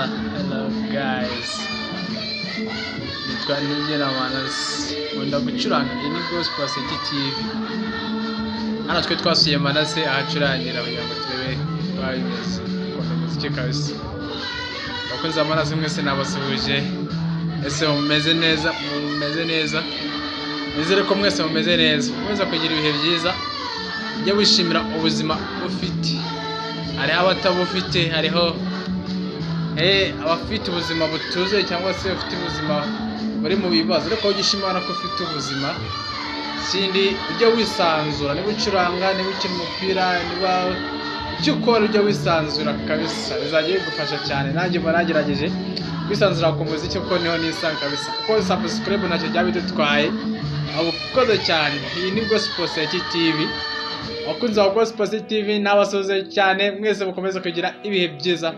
Hello guys, nitwa Nigena Manase, nkunda gucuranga. Iyi ni Gospel City TV. Hano twe twasuye Manase ahacurangira kugira ngo turebe babimeze ukunda umuziki kabisa. Bakunze Manase mwese nabasuhuje, ese mumeze neza, nizere ko mwese mumeze neza, mukomeza kugira ibihe byiza, ujye wishimira ubuzima ufite. Hariho abatabufite, hariho abafite ubuzima butuze cyangwa se ufite ubuzima buri mu bibazo, ariko ugishimana ko ufite ubuzima sindi ujye wisanzura. Niba ucuranga, niba ukina umupira, niba icyo ukora ujye wisanzura kabisa, bizajya bigufasha cyane. Nanjye mba nagerageje kwisanzura ku muziki kuko niho nisanga kabisa, kuko subscribe ntacyo byaba bidutwaye. Abukoze cyane. Iyi ni Gospel City TV. Abakunzi ba Gospel City TV n'abasoze cyane, mwese mukomeze kugira ibihe byiza.